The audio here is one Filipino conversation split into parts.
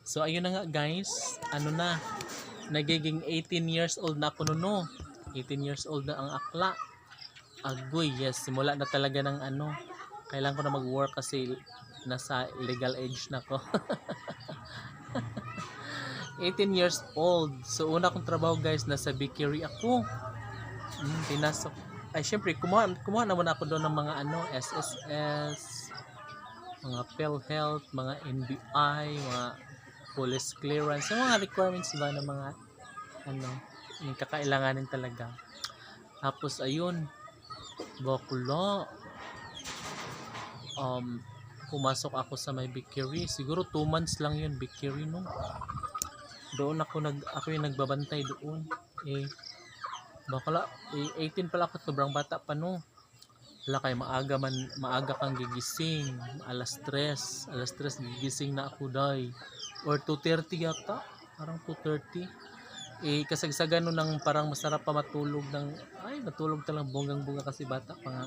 So ayun na nga guys, ano na, nagiging 18 years old na ako no. 18 years old na ang akla. Agoy, yes, simula na talaga ng ano, kailangan ko na mag-work kasi nasa legal age na ko. 18 years old. So una kong trabaho guys, nasa bakery ako. Pinasok. Ay syempre, kumuha naman ako doon ng mga ano, SSS, mga PhilHealth, mga NBI, mga police clearance, yung mga requirements ba ng mga ano, yung kakailanganin talaga. Tapos ayun, bakla. Pumasok ako sa may bakery. Siguro 2 months lang yun bakery no. Doon ako yung nagbabantay doon. Bakla, 18 pala ako, sobrang bata pa no. Wala kay maaga kang gigising, alas 3 gigising na ako day. Or 2:30 yata, parang 2:30. Kasagsagan nun ng parang masarap pa matulog matulog talang bonggang-bunga kasi bata pa nga.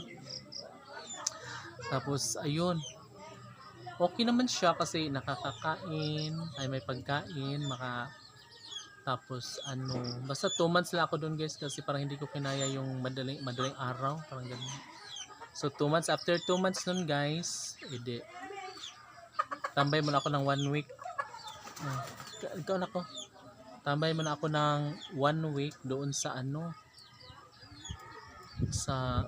Tapos ayun, okay naman siya kasi nakakakain, ay may pagkain, tapos ano, basta 2 months lang ako doon guys kasi parang hindi ko kinaya yung madaling araw, parang ganun. So 2 months, after 2 months nun guys, tambay muna ako ng 1 week. Ikaw na ko. Tambay muna ako ng 1 week doon sa ano, sa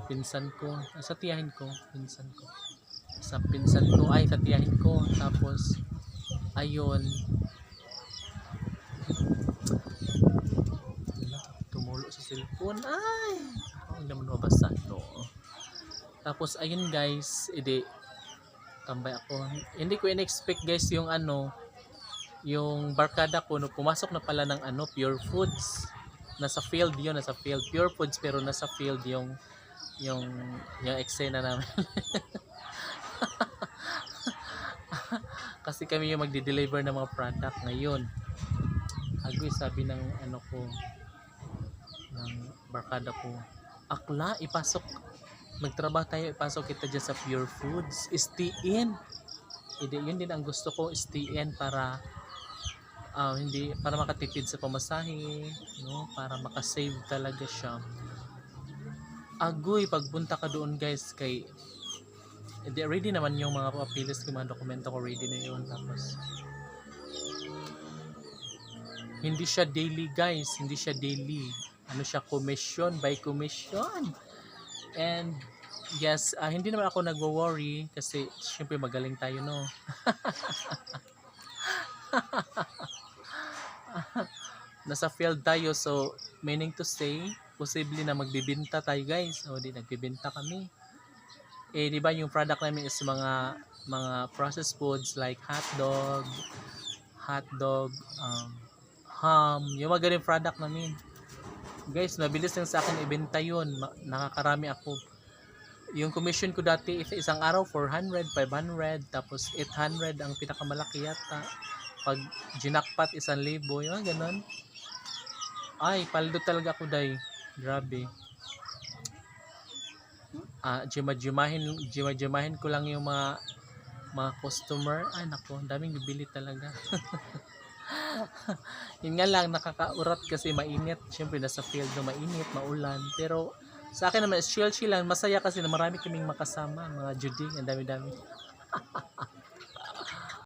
pinsan ko, sa tiyahin ko, sa tiyahin ko. Tapos ayun, tumulo sa cellphone, hindi naman mabasa no. Tapos ayun guys, tambay ako. Hindi ko in-expect guys yung ano, yung barkada ko no, pumasok na pala ng ano, Pure Foods. Nasa field Pure Foods, pero nasa field yung eksena namin. Kasi kami yung magde-deliver ng mga product ngayon. Agoy, sabi ng ano ko, ng barkada ko, akla, magtrabaho tayo, ipasok kita dyan sa Pure Foods, STN. Yun din ang gusto ko, STN, para hindi, para makatipid sa pamasahe no, para makasave talaga siya. Agoy, pagpunta ka doon guys, ready naman yung mga papilis ko, mga dokumento ko, ready na yun. Tapos hindi siya daily guys, ano siya, commission by commission. And yes, hindi naman ako nagwo-worry kasi syempre magaling tayo no. Nasa field tayo, so meaning to say, posible na magbibenta tayo guys. O di nagbibenta kami. Di ba yung product namin is mga processed foods like hotdog, ham, yung mga ganyung product namin. Guys, mabilis lang sa akin ibenta yun. Nakakarami ako. Yung commission ko dati, isang araw 400, 500, tapos 800 ang pinakamalaki yata. Pag ginakpat 1,000, yung ganun. Ay, paldo talaga ako day. Grabe. Jimajimahin ko lang yung mga customer. Ay nako, daming bibili talaga. Yun nga lang, nakakaurat kasi mainit. Siyempre nasa field na mainit, maulan. Pero sa akin naman, chill lang. Masaya kasi na marami kaming makasama. Mga juding, ang dami-dami.